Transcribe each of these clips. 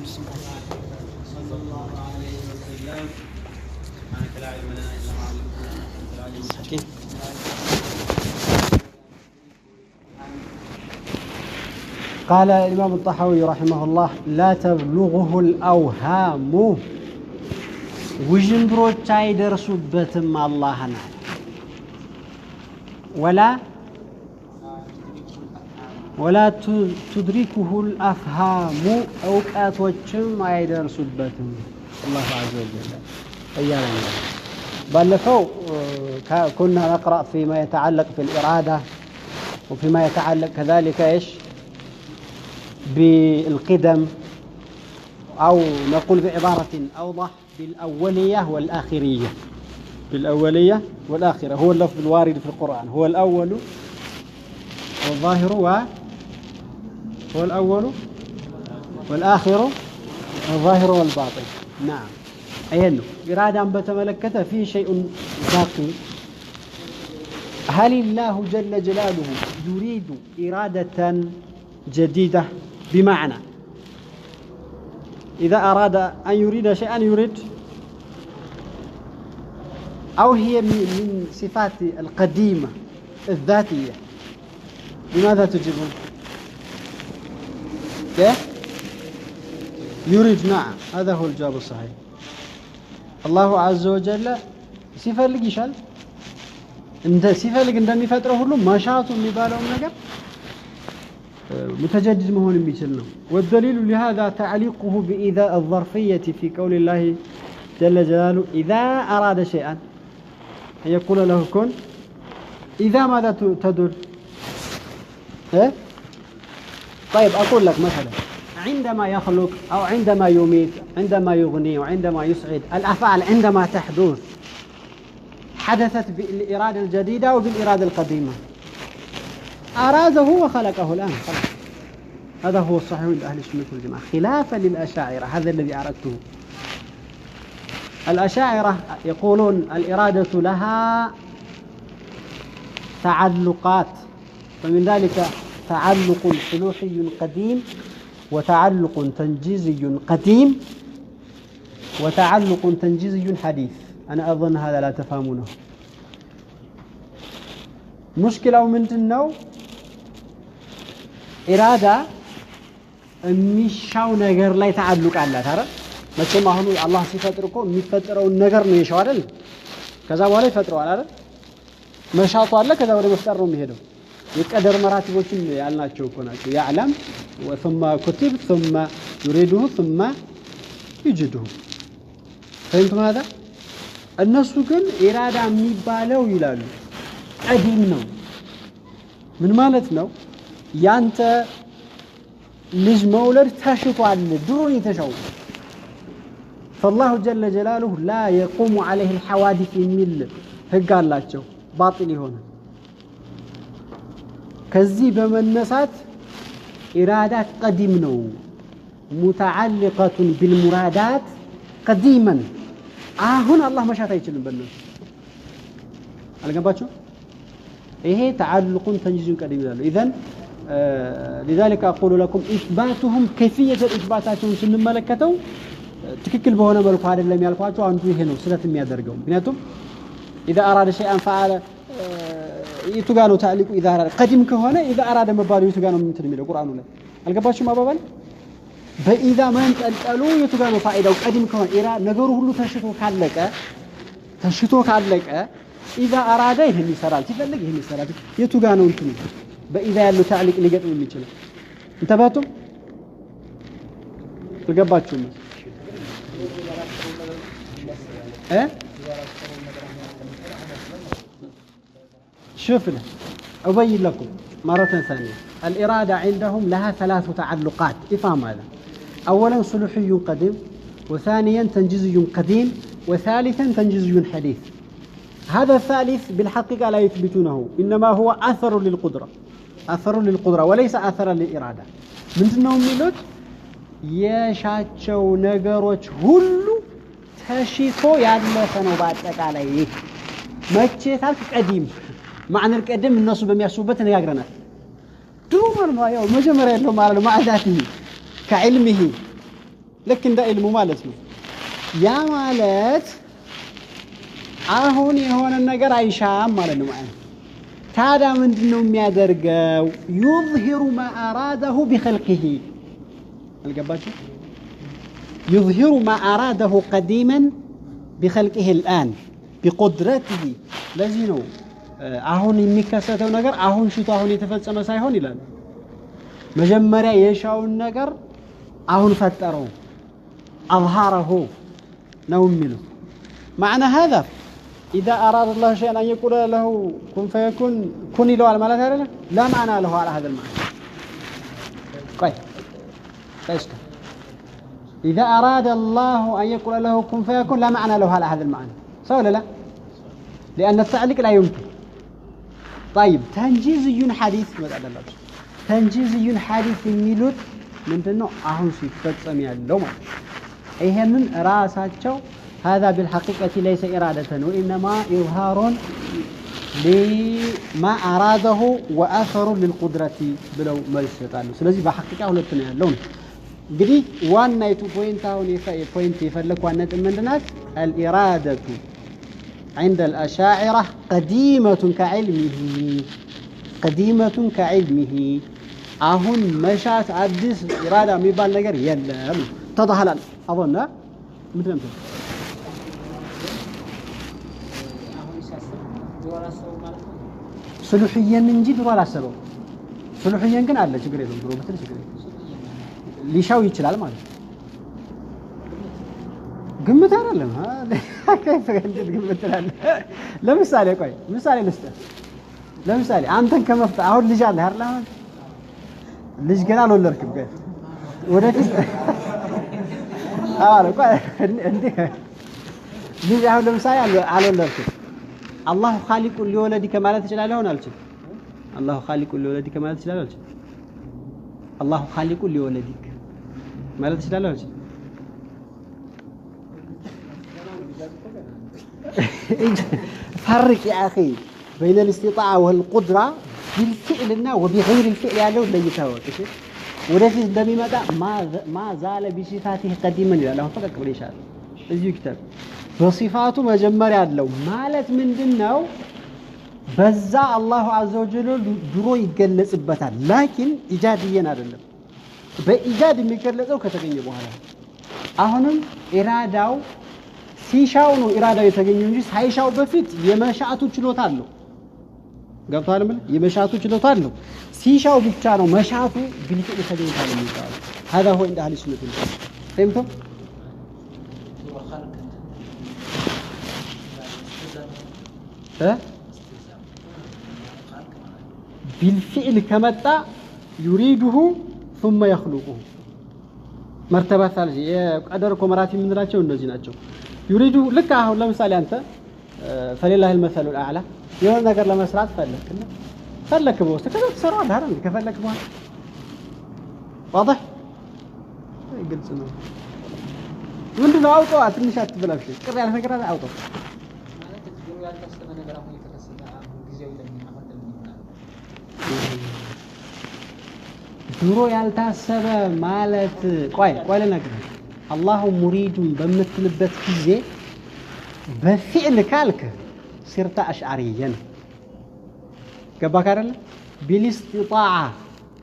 صلى الله عليه وسلم سبحانك لا علم لنا إلا ما علمتنا. قال الإمام الطحاوي رحمه الله لا تبلغه الأوهام وجندروች አይደርሱበትም አላህና ولا تدركه الأفهام أوقاتوچم አይደርሱበትም الله عز وجل أيانا بلفو كنا نقرأ فيما يتعلق في الإرادة وفيما يتعلق كذلك إيش بالقدم أو نقول بعبارة أوضح بالأولية والآخرية بالأولية والآخرة هو اللفظ الوارد في القرآن هو الأول والظاهر هو الأول والآخر والظاهر والباطن نعم أينه إرادة بتملكته في شيء باقي هل الله جل جلاله يريد إرادة جديدة بمعنى إذا أراد أن يريد شيئا يريد أو هي من صفات القديمة الذاتية لماذا تجيبون؟ كيف؟ يريد نعم هذا هو الجواب الصحيح الله عز وجل ሲፈልግ ይሻል ሲፈልግ እንደሚፈጥረው ሁሉ ማሻቱ የሚባለው ነገር متجدد مهون بيشلنا والدليل لهذا تعليقه بإذا الظرفية في قول الله جل جلاله إذا أراد شيئا أن يقول له كن إذا ماذا تدل إيه؟ طيب أقول لك مثلا عندما يخلق أو عندما يميت عندما يغني وعندما يسعد الأفعال عندما تحدث حدثت بالإرادة الجديدة وبالإرادة القديمة أراده وخلقه الآن خلاص هذا هو الصحيح عند أهل السنة والجماعة خلافا للأشاعرة هذا الذي أردته الأشاعرة يقولون الإرادة لها تعلقات ومن ذلك تعلق سلوحي قديم وتعلق تنجيزي قديم وتعلق تنجيزي حديث أنا أظن هذا لا تفهمونه مشكلة من النوع إرادة የሚሻው ነገር ላይ ተዓልቅ አላት አይደል መቼም አሁን አላህ ሲፈጥር እኮ የሚፈጥረው ነገር ነው ይሻው አይደል ከዛ በኋላ ይፈጥረዋል አይደል መሻቱ አለ ከዛ ወደ መፍጠር ነው የሚሄደው የቀደር መራቲቦችን ያልናቸው እኮ ናቸው ያዕለም ثم كتب ثم يريده ثم يجده فهمتم هذا እነሱ ግን ኢራዳ የሚባለው ይላሉ ቀዲም ነው ምን ማለት ነው ያንተ ልጅ መውለድ ተሽቷል ድሮ የተሻው فالله جل جلاله لا يقوم عليه الحوادث የሚል ህግ አላቸው ባጢል ይሆነ ከዚህ በመነሳት ኢራዳ ቀዲም ነው متعلقة بالمرادات قديما አሁን አላህ መሻት አይችልም በእነሱ አልገባችሁ ይሄ تعلق تنجيز قديم ይላሉ اذا لذلك أقول لكم إثباتهم كيفية إثباتاتهم ስንመለከተው ትክክል በሆነ መልኩ አይደለም ያልኳቸው አንዱ ይሄ ነው ስለት የሚያደርገው ምክንያቱም إذا أراد شيئا فعل يتغانو تعليق إذا أراد قديم ከሆነ إذا أراد መባሉ يتغانو እንትን የሚለው ቁርአኑ ላይ አልገባችሁም አባባል በኢዛ መንጠልጠሉ يتغانو ፋይዳው ቀዲም ከሆነ ኢራ ነገሩ ሁሉ ተሽቶ ካለቀ إذا أراد ይሄን ይሰራል ሲፈልግ ይሄን ይሰራል يتغانو እንትን በኢዛ ያለው تعليق ሊገጥም የሚችል እንተባቱም ተገባችሁ ነው شوف له أبين لكم مرة ثانية الإرادة عندهم لها 3 تعلقات افهم هذا أولا صلوحي قديم وثانيا تنجيزي قديم وثالثا تنجيزي حديث هذا الثالث بالحقيقة لا يثبتونه إنما هو أثر للقدرة وليس أثرا للإرادة من دونهم ميلوت يشاتشو نغروች ሁሉ ተሽቶ ያለፈ ነው በአጠቃላይ መቼታል ቀዲም معنى القديم الناس በሚያስቡበት ነጋግረናል ድሮ ማለት ነው ያው መጀመሪያ ያለው ማለት ነው ማዕዛት كعلمه ልክ እንደ ኢልሙ ማለት ነው። ያ ማለት አሁን የሆነ ነገር አይሻም ማለት ነው ማለት ታዲያ ምንድነው የሚያደርገው? يظهر ما أراده بخلقه አልገባችሁ? يظهر ما أراده قديما بخلقه الآن بقدرته ለዚህ ነው አሁን የሚከሰተው ነገር አሁን ሽቶ አሁን የተፈጸመ ሳይሆን ይላል መጀመሪያ የሻውን ነገር አሁን ፈጠረው أظهره ነው የሚለው معنى هذا إذا أراد الله شيئا أن يقول له كن فيكون كن له على مالك لا معنى له على هذا المعنى طيب إذا أراد الله أن يقول له كن فيكون لا معنى له على هذا المعنى صح ولا لا لأن التعليق لا يمكن طيب تنجيزي حديث تنجيزي حديث የሚሉት ምንድነው አሁን ሲፈጸም ያለው ማለት ይሄንን ራሳቸው هذا بالحقيقة ليس إرادة وإنما إظهار لما أراده وأثر للقدرة بلو መልስ ይሰጣሉ ስለዚህ በሐቂቃ ሁለት ነው ያለው እንግዲህ ዋናይቱ ፖይንት አሁን ፖይንት የፈለኳት ነጥብ ምንድናት الإرادة عند الأشاعرة قديمة كعلمه አሁን መሻት አዲስ ኢራዳ የሚባል ነገር የለም ተደህላል አቦና ምንድነው ስሉህየን እንጂ ድሮ አላሰበው ስሉህየን ግን አለ ችግር የለም ድሮ በትል ችግር ሊሻው ይችላል ማለት ግምት አይደለም ከይፈ እንዴት ግምት ትላለህ ለምሳሌ ቆይ ምሳሌ ልስጥህ ለምሳሌ አንተን ከመፍታ አሁን ልጅ አለ አይደል አሁን ልጅ ገና አልወለድክም ገና ወደፊት አረ ቆይ እንዴ ልጅ አሁን ለምሳሌ አልወለድክም الله خالق لولدك ማለት ይችላል ሆነ አልችል الله خالق لولدك ማለት ይችላል አልችል الله خالق لولدك ማለት ይችላል አልችል فرق يا اخي بين الاستطاعه والقدره بالفعلنا وبغير الفعل ያለው ለይታወቅ እሺ ወደፊት እንደሚመጣ ما زال بصفاته قديما ይላል አሁን ፈቀቅ ብለ ይሻል እዚሁ ክታብ በሲፋቱ መጀመሪያ ያለው ማለት ምንድነው በዛ አላሁ عز وجل ድሮ ይገለጽበታል ላኪን ኢጃድየን አይደለም በኢጃድ የሚገለጸው ከተገኘ በኋላ አሁንም ኢራዳው ሲሻው ነው ኢራዳው የተገኘው እንጂ ሳይሻው በፊት የመሻአቱ ችሎታ አለው ገብቷል ማለት የመሻአቱ ችሎታ አለው ሲሻው ብቻ ነው መሻአቱ ግልጽ የተገኘው የሚባለው هذا هو عند اهل السنه فهمتم بالفعل كمتا يريده ثم يخلقه مرتبه ثالثه يقدركم مراتب ምንላቸው እንደዚህ ናቸው يريد لك አሁን ለምሳሌ አንተ فلله المثل الاعلى የሆነ ነገር ለመስራት ፈለክ በውስጥ ከዛ ትሰራለህ አይደል ከፈለክ በኋላ واضح ግልጽ ነው ምንድነው አውጣው ትንሽ አትበላሽ ቅር ያለ ነገር አውጣው ድሮ ያልታሰበ ማለት ቆይ ለነገር አላሁ ሙሪዱን በመትልበት ጊዜ በፊዕል ካልክ صرت اشعريا ገባክ አይደል بالاستطاعه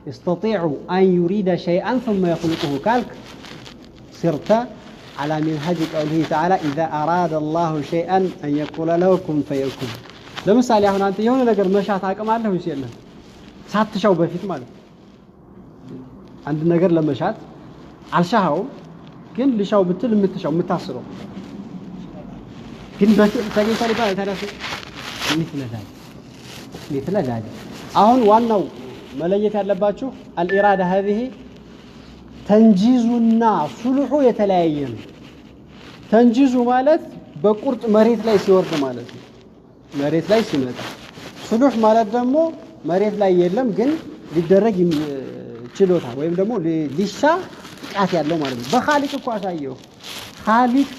يستطيع ان يريد شيئا ثم يخلقه ካልክ صرت على منهج قوله تعالى اذا اراد الله شيئا ان يقول له كن فيكون ለምሳሌ አሁን አንተ የሆነ ነገር መሻት አቅማለህ ወይስ የለም ሳትሻው በፊት ማለት አንድ ነገር ለመሻት አልሻው ግን ልሻው ብትል የምትሻው የምታስረው ግን በተገኝታሪ ባለ ታዳስ مثل አሁን ዋናው መለየት ያለባችሁ الإرادة هذه ተንጂዙና ሱሉሁ የተለያየ ነው ተንጂዙ ማለት በቁርጥ መሬት ላይ ሲወርድ ማለት ነው መሬት ላይ ሲመጣ ሱሉህ ማለት ደግሞ መሬት ላይ የለም ግን ሊደረግ ችሎታ ወይም ደግሞ ሊሻ ቃት ያለው ማለት ነው በኻሊቅ እኮ አሳየው ኻሊቅ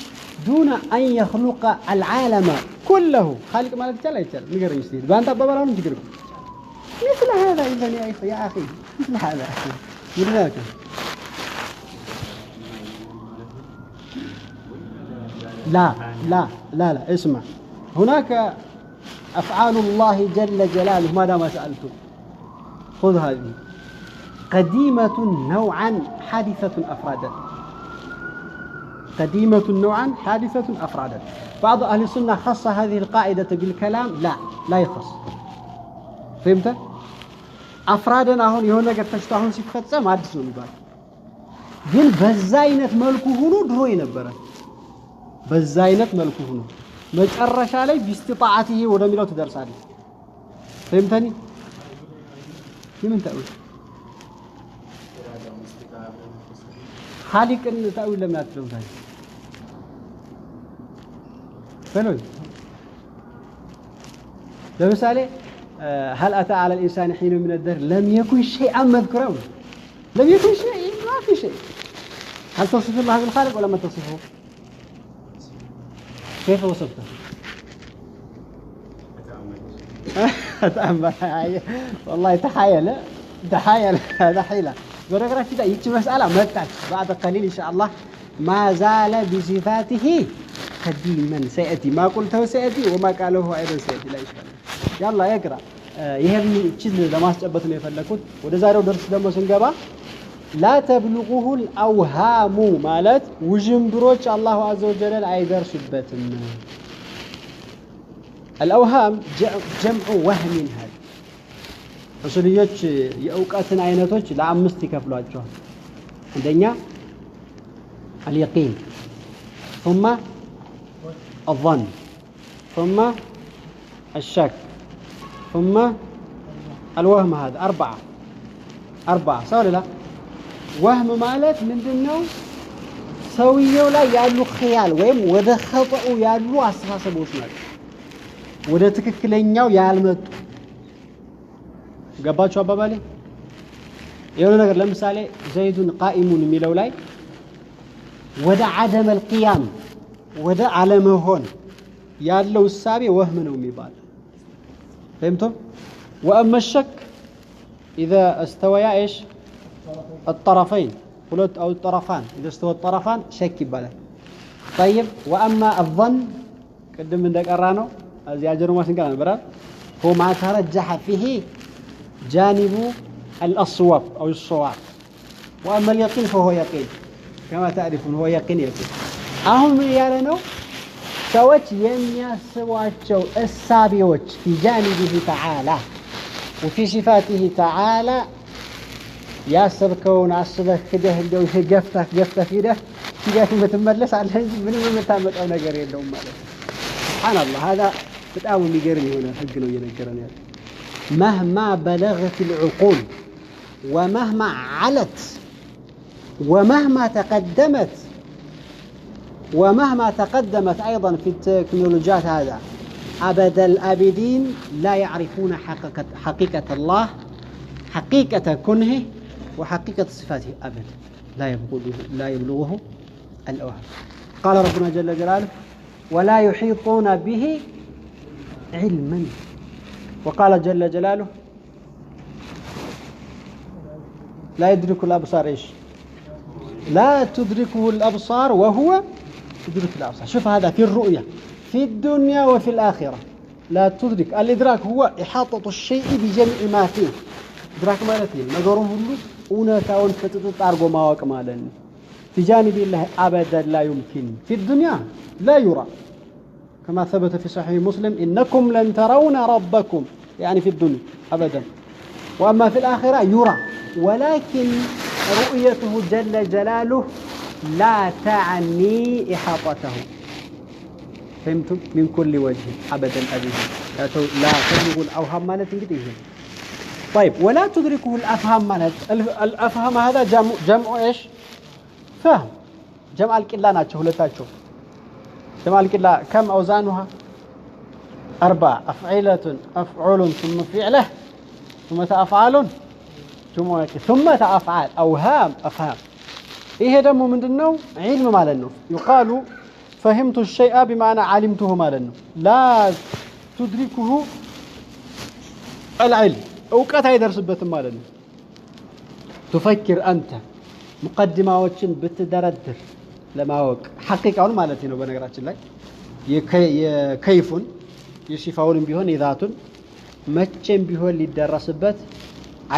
دون أن يخلق العالم كله خالق ما لا يتعلم نقرأ يستيد بانت أبابا لهم تقرأ مثل هذا إذن يا أخي مثل هذا من ذلك لا اسمع هناك أفعال الله جل جلاله ما دام سألته خذ هذه قديمة نوعا حادثة أفرادا قديمة نوعا حادثة أفرادا بعض أهل السنة خص هذه القاعدة بالكلام لا يخص فهمت؟ أفرادا أهون يهون قد تشتهون سيفتة ما أدسون يبال ግን በዛይነት መልኩ ሆኖ ድሮ የነበረ በዛይነት መልኩ ሆኖ መጨረሻ ላይ ቢስጥጣዓቲሂ ወደሚለው ትደርሳለህ ፈህምተኒ ምን ታውቁ خالقን ታውቁ ለምን አትለው ታዲያ ፈሎይ ለምሳሌ هل أتى على الإنسان حين من الدهر لم يكن شيئا مذكورا لم يكن شيء ما في شيء هل تصف الله بالخالق ولا ما تصفه كيف وصفته أتأمل والله تحايل هذا حيلة برغرة كده يكتب مسألة متعت بعد قليل إن شاء الله ما زال بصفاته قديما سيأتي ما قلته سيأتي وما قاله أيضا سيأتي لا إشكال يلا يقرأ ይሄን ቺዝ ለማስጨበጥ ነው የፈለኩት ወደ ዛሬው ደርስ ደግሞ ስንገባ لا تبلغه الأوهام ማለት ውዥንብሮች አላሁ አዘ ወጀል አይደርሱበትም الأوهام جمع وهم هذا እሱልዮች የእውቀትን አይነቶች ለአምስት ይከፍሏቸዋል አንደኛ اليقين ثم الظن ثم الشك ثم الوهم هذا أربعة سؤال لا وهم مالت من دنو سويو لا يالو خيال ويم وده خطأ يالو أساسبوش مالت وده تككلينيو يالمت قباتشو أبابالي يقولون نقر لمسالي زيد قائم ميلو لاي وده عدم القيام وده علمه هون يالو السابي وهمنو ميبال فهمتم؟ وأما الشك إذا استويا إيش الطرفين قلت أو الطرفان إذا استوى الطرفان شك بلا طيب وأما الظن قدم من ذاك الرانو هذه أجروا ما سنقال برا هو ما ترجح فيه جانب الأصواب أو الصواب وأما اليقين فهو يقين كما تعرفون هو يقين أهم يالنو سوت يمياسواچو السابيوچ في جانبه تعالى وفي صفاته تعالى ياسبكون عصبه كده እንደው ገፍታህ ሄደህ ሲጋት የምትመለስ አለ እንጂ ምንም የምታመጣው ነገር የለውም ማለት سبحان الله هذا በጣም የሚገርም የሆነ ህግ ነው እየነገረን ያለው مهما بلغت العقول ومهما علت ومهما تقدمت أيضا في التكنولوجيات هذا أبد الآبدين لا يعرفون حقيقة الله حقيقة كنه وحقيقة صفاته أبدا لا يبلغه الأوهام قال ربنا جل جلاله ولا يحيطون به علما وقال جل جلاله لا يدرك الأبصار إيش لا تدركه الأبصار وهو تدرك الأبصار شوف هذا في الرؤية في الدنيا وفي الآخرة لا تدرك الإدراك هو إحاطة الشيء بجميع ما فيه إدراك مالتين نظره له ونتاون فتتطارقوا ما وكمالا في جانب الله أبدا لا يمكن في الدنيا لا يرى كما ثبت في صحيح مسلم إنكم لن ترون ربكم يعني في الدنيا أبدا وأما في الآخرة يرى ولكن رؤيته جل جلاله لا تعني إحاطته فهمتم من كل وجه أبدا لا تبلغ الأوهام مالت انقطعه طيب ولا تدركه الأفهام مالت الأفهام هذا جمع إيش فهم جمع الكلا ناتشو لتاتشو جمع الكلا كم أوزانها 4 أفعلة أفعل ثم فعله ثم أفعال ثم أفعال أوهام أفهام إيه دمو من دنو علم مالنو يقال فهمت الشيء بمعنى علمته مالنو لا تدركه العلم أوقات يدرسبت مالنو تفكر أنت مقدمة وشن بتدردر ለማወቅ ሐቂቃውን ማለት ነው በነገራችን ላይ የከይፉን የሲፋውንም ቢሆን የዛቱን መቼም ቢሆን ሊደረስበት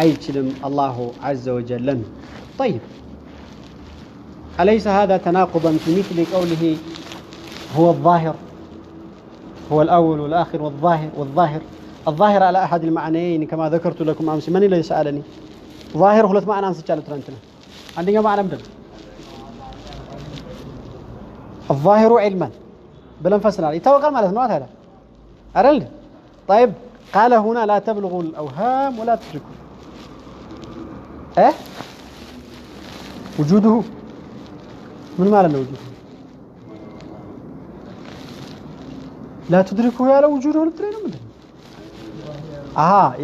አይችልም አላሁ عز وجل طيب أليس هذا تناقضا في مثل قوله هو الظاهر هو الأول والآخر والظاهر الظاهر على أحد المعنيين كما ذكرت لكم أمس من الذي سألني ظاهر ሁለት ማዕና አንስቻለሁ ትናንትና አንደኛው ማዕና ምንድን ነው الظاهر علما بلن فسرنا يتوقع ማለት ነው ታዲያ አይደል طيب قال هنا لا تبلغوا الأوهام ولا تدركوا وجوده من معنى وجوده لا تدركوا يا وجوده لترينه ምንድን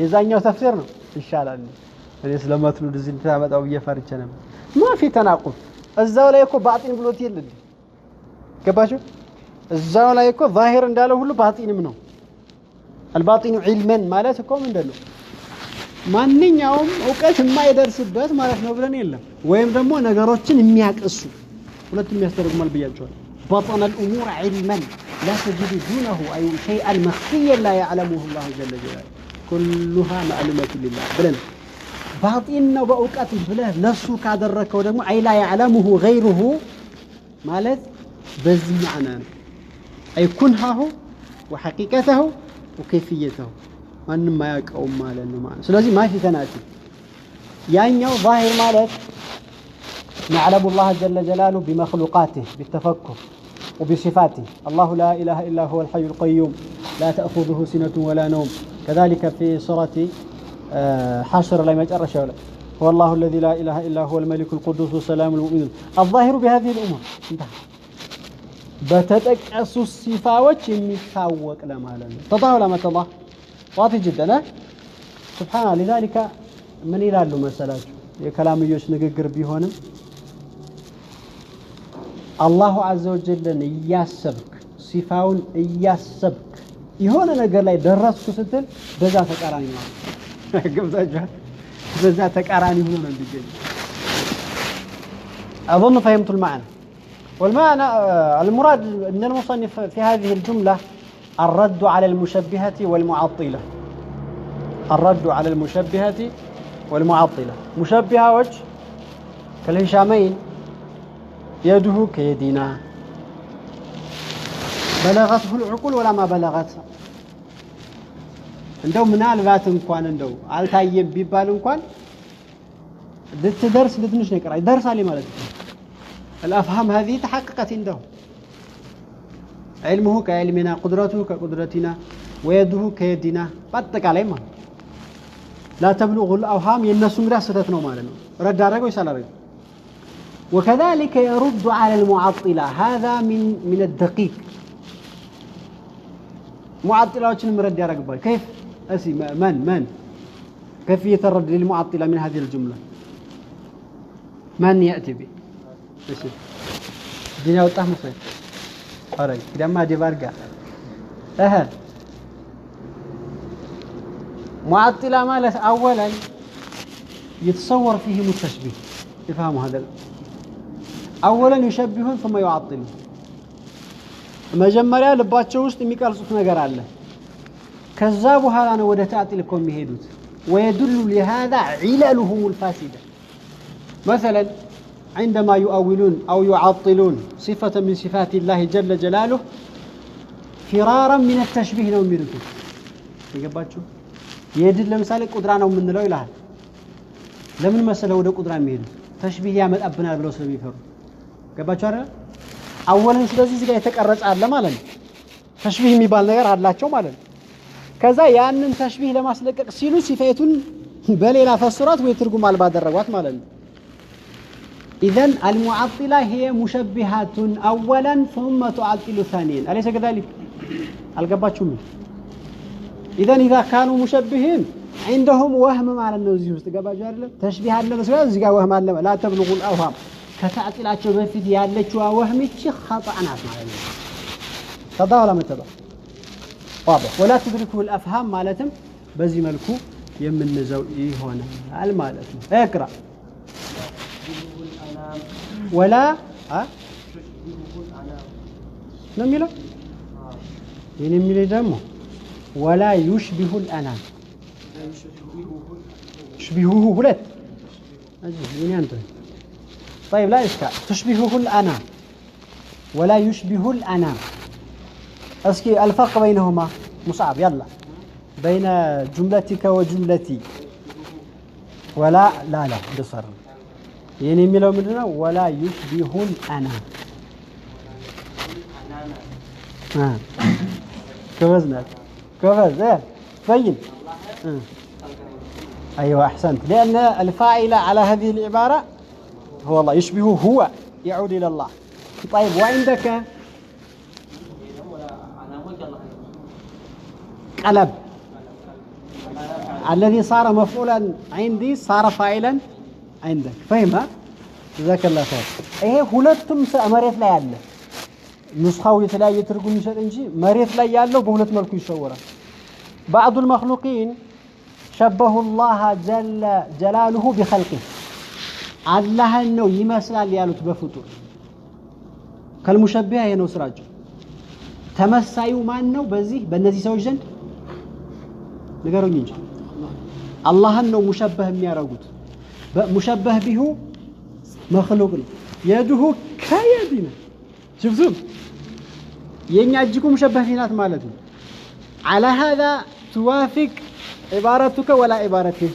የዛኛው ተፍሲር ነው ይሻላል እኔ ስለማትሉ እንደዚህ ታመጣው በየፈርቸ ነበር ما في تناقض እዛው ላይ እኮ ባጢን ብሎት ይልል ገባችሁ እዛው ላይ እኮ ዛሂር እንዳለው ሁሉ ባጢንም ነው الباطن علما ማለት እኮ ምንድነው ማንኛውም ዕውቀት የማይደርስበት ማለት ነው ብለን የለም ወይም ደግሞ ነገሮችን የሚያቀሱ ሁለቱም ያስተረጉማል ብያቸዋል بطن الامور علما لا تجد دونه اي شيئا مخفيا لا يعلمه الله جل جلاله كلها معلومات لله ብለን باطن ነው በዕውቀት ብለህ ለሱ ካደረከው ደግሞ አይ لا يعلمه غيره ማለት በዚህ معنى اي كنهه وحقيقته وكيفيته ማንም ማያውቀውም ማለት ነው ማለት ስለዚህ ما في تناقض ያኛው ظاهر ማለት نعلم الله جل جلاله بمخلوقاته بالتفكر وبصفاته الله لا إله إلا هو الحي القيوم لا تأخذه سنة ولا نوم كذلك في سورة حشر لا يمجر شوله هو الله الذي لا إله إلا هو الملك القدوس السلام المؤمن الظاهر بهذه الأمور انتهى بتتقص الصفات يمتاوق لماله تضاهل ولا ما تضاه واضح جدا سبحان الله لذلك من يلالو مسالاته የከላምዮች ንግግር ቢሆንም አላሁ عز وجل እያሰብክ ሲፋውን እያሰብክ የሆነ ነገር ላይ ደረስኩ ስትል በዛ ተቃራኒ ነው ገብታችኋል በዛ ተቃራኒ ሆኖ ነው እንዲገኝ اظن فهمت المعنى والمعنى المراد ان المصنف في هذه الجمله الرد على المشبهه والمعطله الرد على المشبهه والمعطله مشبهه وجه كالهشامين يده كيدنا بلغته العقول ولا ما بلغت እንደው ምናልባት እንኳን እንደው አልታየም ቢባል እንኳን ልትደርስ ልትንሽ ነው ይቀራል ይደርሳል ማለት ነው الافهام هذه تحققت عنده علمه كعلمنا قدرته كقدرتنا ويده كيدنا በአጠቃላይ ማለት لا تبلغ الاوهام የነሱ እንግዲህ ስተት ነው ማለት ነው ረድ አደረገው ይሰላል وكذلك يرد على المعطلة هذا من الدقيق معطلاتهم مرد يرقبوا كيف اسي من كيفية الرد للمعطلة من هذه الجملة من يأتي به ايش الدنيا وطاه مصير قري كده ما دي بارقا معطلة مالت اولا يتصور فيهم التشبيه يفهموا هذا اولا يشبهون ثم يعطلون መጀመሪያ ልባቸው ውስጥ የሚቀርጹት ነገር አለ ከዛ በኋላ ነው ወደ ታዕጢል እኮ የሚሄዱት ويدل لهذا عللهم الفاسده مثلا عندما يؤولون او يعطلون صفه من صفات الله جل جلاله فرارا من التشبيه ነው የሚሉት ይገባችሁ የድል ለምሳሌ ቁድራ ነው የምንለው ይላል ለምን መሰለ ወደ ቁድራ የሚሄዱት ተሽቢህ ያመጣብናል ብለው ስለሚፈሩ ገባችሁ አይደል አወለን ስለዚህ እዚህ ጋር የተቀረጸ አለ ማለት ነው ተሽቢህ የሚባል ነገር አላቸው ማለት ነው ከዛ ያንን ተሽቢህ ለማስለቀቅ ሲሉ ሲፋቱን በሌላ ፈስራት ወይ ትርጉም አልባ አደረጓት ማለት ነው اذا المعطله هي مشبهات اولا ثم تعطل ثانيا اليس كذلك القباچوم اذا كانوا مشبهين عندهم وهم ማለት ነው እዚህ ውስጥ ገባችሁ አይደል ተሽቢህ አለ መስራት እዚህ ጋር ወህም አለ لا تبلغوا الاوهام ከተዓጢላቸው በፊት ያለችው ወህምች خطأ ናት ማለት ነው ተዳው ለመተባ واضح ولا تدركه الافهام ማለትም በዚህ መልኩ የምንዘው ይሆናል ማለት ነው اقرا ولا نميله ينميله دمه ولا يشبه الأنام يشبهه بلد أجل أنت طيب لا إشكال تشبهه الأنام ولا يشبه الأنام أسكي الفرق بينهما مصعب يلا بين جملتك وجملتي ولا لا بصر يعني ميلو مدنا ولا يشبه الأنام كوزنا كوز فين أيوة أحسنت لأن الفاعل على هذه العبارة هو الله يشبهه هو يعود إلى الله طيب وعندك قلب الذي صار مفعولا عندي صار فاعلا عندك فهمها جزاك الله خير ايه ሁለቱም መሬት ላይ ያለ ንስኻው የተለያየ ትርጉም ይሰጥ እንጂ መሬት ላይ ያለው በሁለት መልኩ ይሰወራል بعض المخلوقين شبه الله جل جلاله بخلقه الله ነው ይመስላል ያሉት በፍጡር ከልሙሸቢህ ነው ስራቸው ተመሳዩ ማን ነው በዚህ በእነዚህ ሰዎች ዘንድ ንገሩኝ እንጂ አላህን ነው ሙሸበህ የሚያረጉት ሙሸበህ ቢሁ مخلوق يده كيدنا شفتم የኛ እጅጉ ሙሸበህ ፊናት ማለት ነው على هذا توافق عبارتك ولا عبارته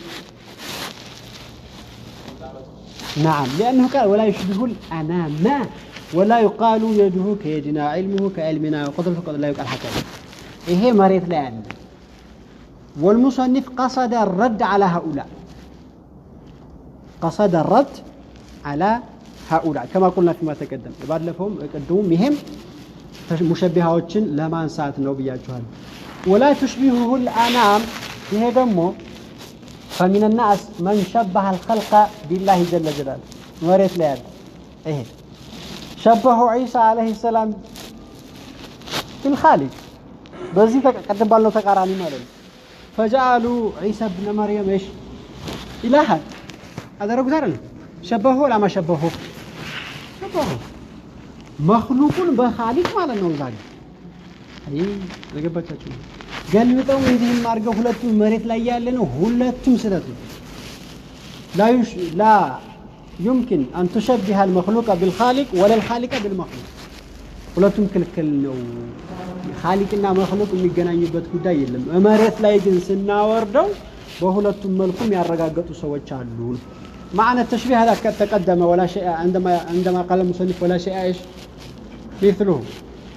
نعم لأنه قال ولا يشبه الأنام ولا يقال يده كيدنا علمه كعلمنا وقدرته قد لا يقال حتى إيه مريت لا يعني والمصنف قصد الرد على هؤلاء قصد الرد على هؤلاء كما قلنا فيما تقدم بعد لهم قدوم مهم مشبهاتين لما انسات ነው ብያችኋል ولا تشبهه الانام ይሄ ደግሞ فمن الناس من شبه الخلق بالله جل جلاله مريت لا ያለ ይሄ شبه عيسى عليه السلام بالخالق በዚህ ተቀደም ባለው ተቃራኒ ማለት ነው فجعلوا عيسى ابن مريم ايش الها አደረጉት አይደል شبهه ولا ما شبهه شبهه مخلوق بخالق ማለት ነው ዛሬ አይ ለገባቻችሁ ገልብጠው እንዲህም አድርገው ሁለቱም መሬት ላይ ያለ ነው ሁለቱም ስለት ነው لا يمكن أن تشبه المخلوق بالخالق ولا الخالق بالمخلوق ሁለቱም ክልክል ነው خالقና مخلوق የሚገናኙበት ጉዳይ የለም መሬት ላይ ግን ስናወርደው በሁለቱም መልኩም ያረጋገጡ ሰዎች አሉ معنى التشبيه هذا تقدم ولا شيء عندما قال المصنف ولا شيء ايش مثله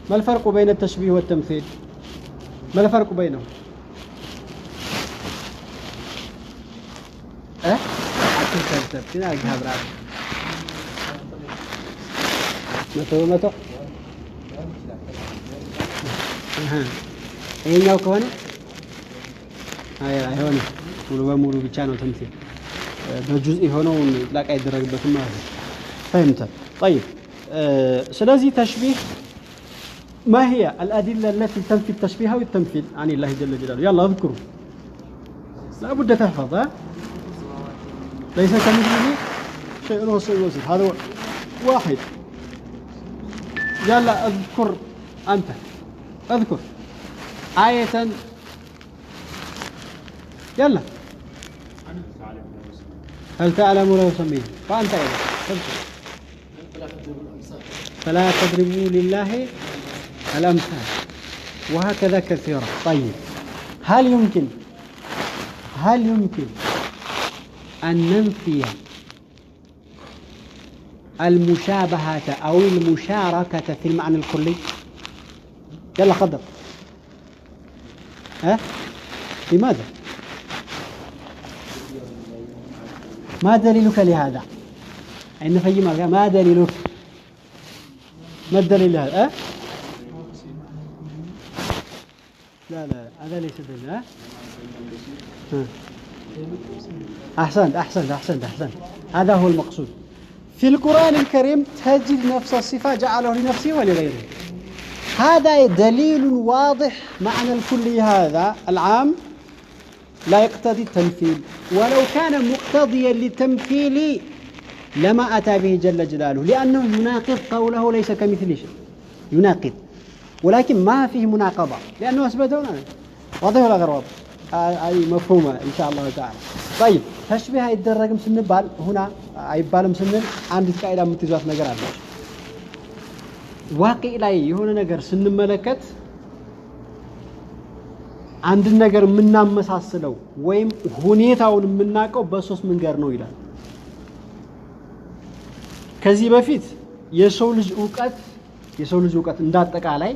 ما الفرق بين التشبيه والتمثيل ما الفرق بينهم اكل كذب كذا غبرات متو ይሄኛው ከሆነ አይሆንም ሙሉ በሙሉ ብቻ ነው ተምሲል በጁዝ የሆነው ላቃ ይደረግበትም ማለት ነው فهمت طيب ስለዚህ تشبيه ما هي الادله التي تنفي التشبيه والتمثيل عن الله جل جلاله يلا اذكروا لا بد تحفظ ليس كمثله شيء وصف هذا واحد يلا اذكر انت اذكر آية يلا هل تعلم له سميه فأنت إذا فلا تضربوا لله الأمثال وهكذا كثيرا طيب هل يمكن أن ننفي المشابهة أو المشاركة في المعنى الكلي يلا خضر لماذا ما دليلك لهذا أن في ما دليلك ما الدليل هذا لا هذا ليس دليل أحسنت هذا هو المقصود في القرآن الكريم تجد نفس الصفة جعله لنفسه ولغيره هذا دليل واضح معنى الكلي هذا العام لا يقتضي التمثيل ولو كان مقتضيا للتمثيل لما أتى به جل جلاله لأنه يناقض قوله ليس كمثله شيء يناقض ولكن ما فيه مناقضة لأنه أثبتونا واضح ولا غير واضح أي مفهومة إن شاء الله تعالى طيب تشبيه يتدرج سنبال هنا አይባልም ስንል አንዲት ቃይዳ የምትይዟት ነገር አለች ዋቂ ላይ የሆነ ነገር ስንመለከት አንድ ነገር የምናመሳስለው ወይም ሁኔታውን የምናቀው በሶስት መንገድ ነው ይላል ከዚህ በፊት የሰው ልጅ ዕውቀት እንዳጠቃላይ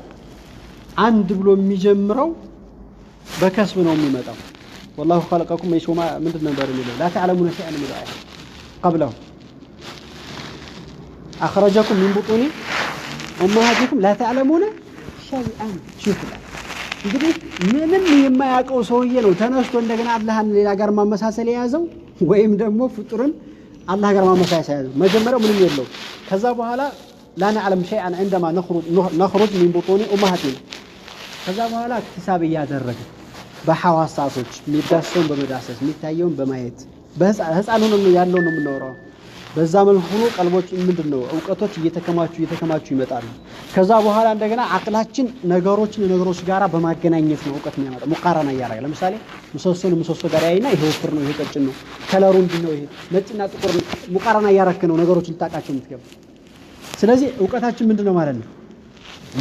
አንድ ብሎ የሚጀምረው በከስብ ነው የሚመጣው والله خلقكم يشوما ምንድነው ነበር የሚለው لا تعلمون شيئا من الآية قبله أخرجكم من بطون أمهاتكم لا تعلمون شيئا شوفوا እንግዲህ ምንም የማያውቀው ሰውዬ ነው ተነስቶ እንደገና አላህን ሌላ ጋር ማመሳሰል ያዘው ወይም ደግሞ ፍጡርን አላህ ጋር ማመሳሰል ያዘው መጀመሪያው ምንም የለው ከዛ በኋላ لا نعلم شيئا عندما نخرج من بطون أمهاتنا ከዛ በኋላ እክትሳብ ያደረገ በሐዋሳቶች የሚዳሰውን በመዳሰስ የሚታየውን በማየት በህፃኑ ነው ያለው ነው የምናወራው በዛ መልኩ ቀልቦች ምንድነው ዕውቀቶች እየተከማቹ ይመጣሉ ከዛ በኋላ እንደገና አቅላችን ነገሮች ጋራ በማገናኘት ነው ዕውቀት የሚያመጣ ሙቃራና ያያረጋ ለምሳሌ ምሰሶ ጋር ያይና ይሄ ወፍር ነው ይሄ ቀጭን ነው ከለሩ እንዲህ ነው ይሄ ነጭና ጥቁር ሙቃራና ያያረክ ነው ነገሮችን ታቃቸው የምትገባ ስለዚህ ዕውቀታችን ምንድነው ማለት ነው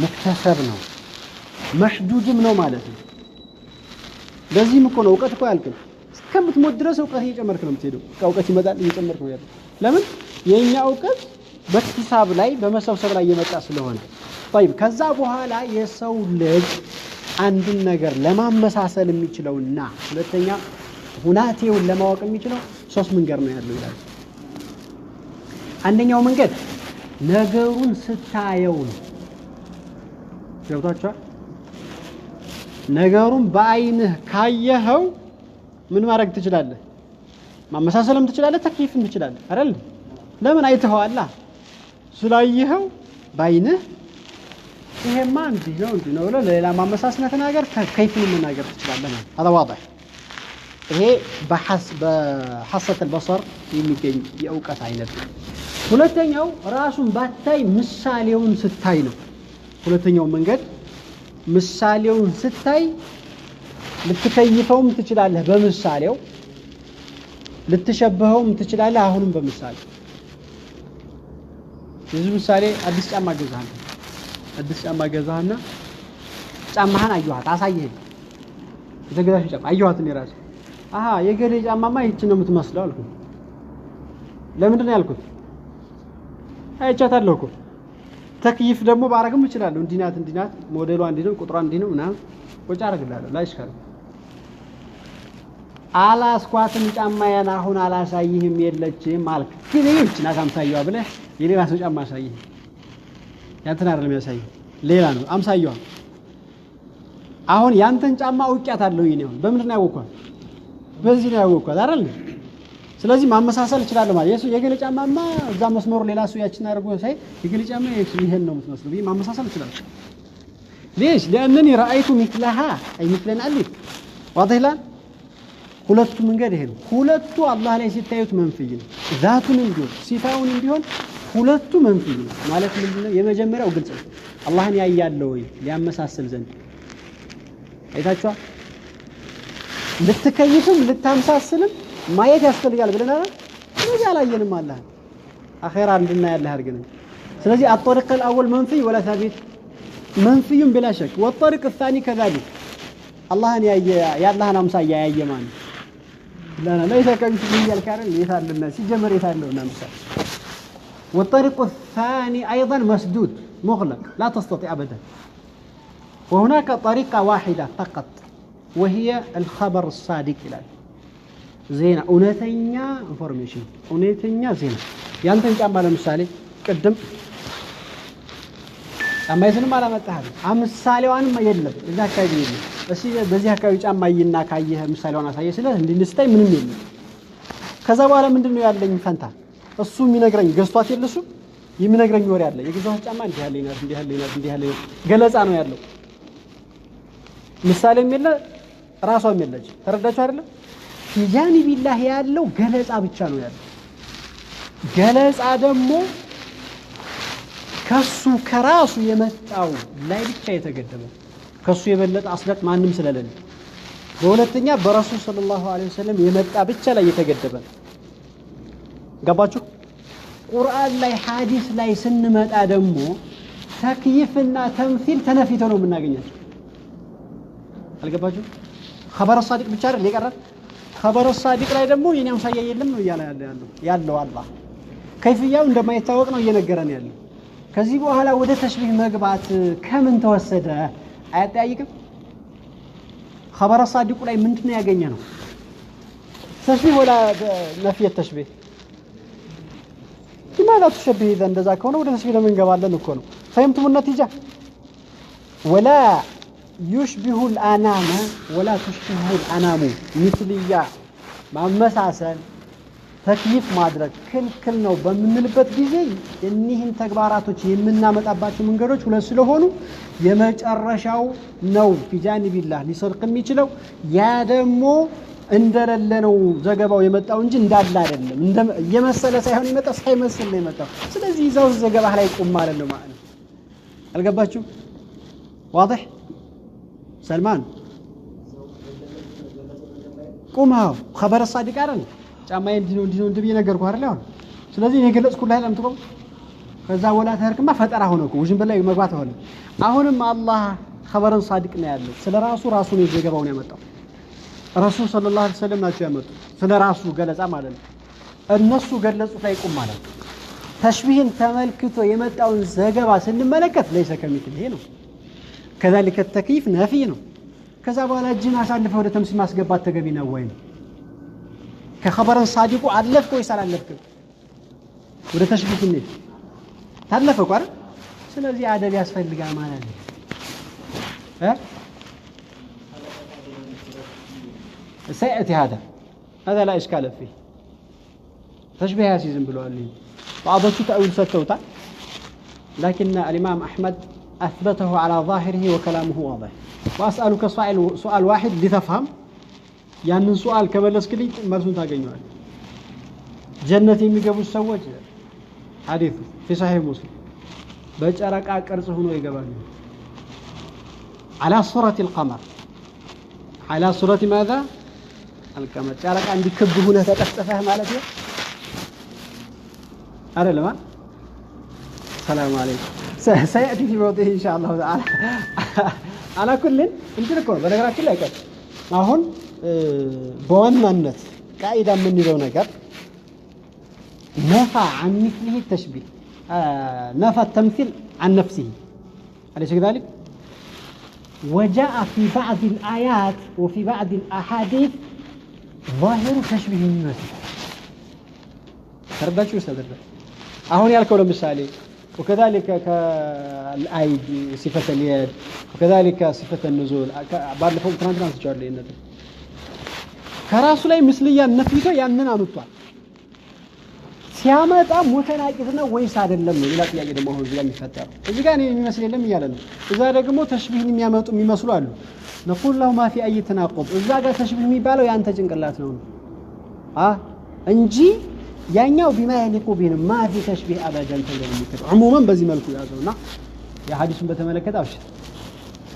መክተሰብ ነው መህዱድም ነው ማለት ነው ለዚህም እኮ ነው ዕውቀት እኮ ያልከው እስከምትሞት ድረስ ዕውቀት እየጨመርክ ነው የምትሄደው ዕውቀት ይመጣል እየጨመርክ ነው ያለው ለምን የኛ ዕውቀት በክትሳብ ላይ በመሰብሰብ ላይ የመጣ ስለሆነ طيب ከዛ በኋላ የሰው ልጅ አንድን ነገር ለማመሳሰል የሚችለውና ሁለተኛ ሁናቴውን ለማወቅ የሚችለው ሶስት መንገድ ነው ያለው ይላል አንደኛው መንገድ ነገሩን ስታየው ነው ገብቷችኋል ነገሩን በአይንህ ካየኸው ምን ማድረግ ትችላለህ ማመሳሰልም ትችላለህ ተክይፍም ትችላለህ አይደል ለምን አይተኸዋል ስላየኸው በአይንህ ይሄማ እንዲህ ነው ለሌላ ማመሳሰል ተናገር ተክይፍም መናገር ትችላለህ ማለት هذا واضح ይሄ በሐሰተ البصر የሚገኝ የዕውቀት አይነት ነው ሁለተኛው ራሱን ባታይ ምሳሌውን ስታይ ነው ሁለተኛው መንገድ ምሳሌውን ስታይ ልትከይፈውም ትችላለህ በምሳሌው ልትሸበኸውም ትችላለህ አሁንም በምሳሌ የዚህ ምሳሌ አዲስ ጫማ ገዛህና ጫማህን አየኋት አሳየህ የተገዛሽ ጫማ አየኋት ነው ራስ የገሌ ጫማማ ይህች ነው የምትመስለው አልኩ ለምንድን ነው ያልኩት አይቻታለሁ እኮ ተክይፍ ደግሞ ባረግም ይችላል እንዲናት ሞዴሉ እንዲህ ነው ቁጥሯ እንዲህ ነው እና ቁጭ አረግላለሁ ላይሽካል አላስኳትም ጫማያን አሁን አላሳይህም የለችም አልክ ግን ይህች ናት አምሳየዋ ብለህ የሌላ ሰው ጫማ አሳይህ ያንተን አይደለም ያሳይህ ሌላ ነው አምሳየዋ አሁን ያንተን ጫማ አውቂያታለሁ ይኔ ነው በምንድን ነው ያወቅኳት በዚህ ነው ያወቅኳት አይደል ስለዚህ ማመሳሰል ይችላል ማለት የገሌ ጫማማ እዛ መስመሩ ሌላ ሰው ያችን አድርጎ ሳይ የገሌ ጫማ ይሄን ነው የምትመስለው ቢ ማመሳሰል ይችላል ليش لانني رايت مثلها اي مثلنا الف واضح لا ሁለቱ መንገድ ይሄ ነው ሁለቱ አላህ ላይ ሲታዩት መንፍይ ነው ذاتንም ቢሆን ሲፋውንም ቢሆን ሁለቱ መንፍይ ነው ማለት ምንድነው የመጀመሪያው ግልጽ ነው አላህን ያያለው ወይ ሊያመሳስል ዘንድ አይታችኋል ልትከይፍም ልታምሳስልም ማየት ያስፈልጋል ብለናል ስለዚህ አላየንም አላህ አኺራ እንድናያለህ አድርገን ስለዚህ الطريق الاول منفي ولا ثابت منفي بلا شك والطريق الثاني كذلك አላህን ያየ አላህን አምሳያ ያየ ማን ليس كمثله الكرم يثال الناس يجمر يثالوا الناس والطريق الثاني أيضا مسدود مغلق لا تستطيع أبدا وهناك طريقة واحدة فقط وهي الخبر الصادق إلى زين أونتنيا انفورميشن أونتنيا زين يانتن كم على مثالي قدم أما يسلم على متحد مثالي وأنا ما يدلب إذا كايدين بس በዚህ አካባቢ ጫማ ይና ካየህ ምሳሌውን አሳየ ስለዚህ እንድንስታይ ምንም የለም ከዛ በኋላ ምንድነው ያለኝ ፈንታ እሱ የሚነግረኝ ገዝቷት የለሱ የሚነግረኝ ወሬ አለ የገዛው ጫማ እንዲህ ያለ ገለጻ ነው ያለው ምሳሌም የለ ራሷም የለች ተረዳችሁ አይደል ፊጃኒ ቢላህ ያለው ገለጻ ብቻ ነው ያለው ገለጻ ደግሞ ከሱ ከራሱ የመጣው ላይ ብቻ የተገደበ ከሱ የበለጠ አስለቅ ማንም ስለሌለ በሁለተኛ በረሱል ሰለላሁ ዐለይሂ ወሰለም የመጣ ብቻ ላይ የተገደበ ገባችሁ ቁርአን ላይ ሐዲስ ላይ ስንመጣ ደግሞ ተክይፍና ተምሲል ተነፊተው ነው የምናገኛቸው አልገባችሁ خبر الصادق ብቻ አይደል የቀረን خبر الصادق ላይ ደግሞ የኔ አምሳያ የለም ነው ያለው አላህ ከይፍያው እንደማይታወቅ ነው እየነገረን ያለው ከዚህ በኋላ ወደ ተሽቢህ መግባት ከምን ተወሰደ አያጠያይቅም خبر الصادق ላይ ምንድነው ያገኘነው ተሽቢህ ወላ ነፍይ ተሽቢህ لماذا تشبه اذا እንደዛ ከሆነ ወደ ተሽቢህ ለምን እንገባለን እኮ ነው فهمتم النتيجه ولا يشبه الانام ولا تشبه الانام مثليا ማመሳሰል ተክይፍ ማድረግ ክልክል ነው በምንልበት ጊዜ እነዚህን ተግባራቶች የምናመጣባቸው መንገዶች ሁለት ስለሆኑ የመጨረሻው ነው ፊጃኒ ቢላህ ሊሰርቅ የሚችለው ያ ደግሞ እንደሌለ ነው ዘገባው የመጣው እንጂ እንዳለ አይደለም የመሰለ ሳይሆን የመጣው ሳይመስል ነው የመጣው ስለዚህ ይዛው ዘገባ ላይ ቆም ማለት ነው ማለት አልገባችሁ واضح سلمان قومها خبر الصادق አይደል ጫማዬ እንዲነው እንደብዬ ነገርኩ አይደል አሁን ስለዚህ እኔ ገለጽኩልህ አይደል እንትቆም ከዛ ወላ ተርክማ ፈጠራ ሆነ እኮ ውጅን በላይ መግባት ሆነ አሁንም አላህ خبر صادق ነው ያለው ስለ ራሱ ነው የዘገባውን ያመጣው ረሱል ሰለላሁ ዐለይሂ ወሰለም ናቸው ያመጡት ስለ ራሱ ገለጻ ማለት ነው እነሱ ገለጹት ላይ ቆም ማለት ተሽቢህን ተመልክቶ የመጣውን ዘገባ ስንመለከት ليس كمثله ነው كذلك التكييف نفي ነው ከዛ በኋላ እጅን አሳልፈው ወደ ተምሲል ማስገባት ተገቢ ነው ወይ ከخبرን صادق አለፍከ ወይስ አላለፍከም ወደ ተሽቢህ እንዴ ታለፈው አይደል ስለዚህ አደብ ያስፈልጋል ማለት ነው سيأتي هذا لا إشكال فيه تشبيه ياسيزم بالوالين بعضهم تأويل ستوتا لكن الإمام أحمد أثبته على ظاهره وكلامه واضح وأسألك سؤال واحد لتفهم يعني سؤال كملسك لي مرسون تاقينوال جنة يميقبوا السوج حديث في صحيح مسلم بجأرك أكرسه ويقبال على صورة القمر على صورة ماذا؟ القمر جأرك عندي كب هنا تتفهم مالتي أرى لما؟ السلام عليكم سيأتي في موضوعه إن شاء الله تعالى على كل انت لكم بنقرأ كل هيك هون بوانمنت قاعدة من يلو نقر نفى عن مثله التشبيه نفى التمثيل عن نفسه أليس كذلك؟ وجاء في بعض الآيات وفي بعض الأحاديث ظاهر تشبيه المثل تردد شو استدرد أهون يالكو لمثالي وكذلك كالأيد صفة اليد وكذلك صفة النزول بعد لفوق ترانس جار لي النبي كراسو ላይ ምስልያ ነፍይቶ ያንን አመጣ ሲያመጣ ሙተናቂት ነው ወይስ አይደለም ነው ይላል ጥያቄ ደግሞ እዚህ ጋር የሚፈጠር እዚህ ጋር ነው የሚመስል የለም ይያለ ነው እዛ ደግሞ ተሽቢህን የሚያመጡ የሚመስሉ አሉ نقول له ما في اي تناقض እዛ ጋር ተሽቢህ የሚባለው ያንተ ጭንቅላት ነው እንጂ ያኛው بما يليق به ما في تشبيه ابدا ተብሎ የሚከተው عموما በዚህ መልኩ ያዘውና የሐዲሱን በተመለከተ አብሽ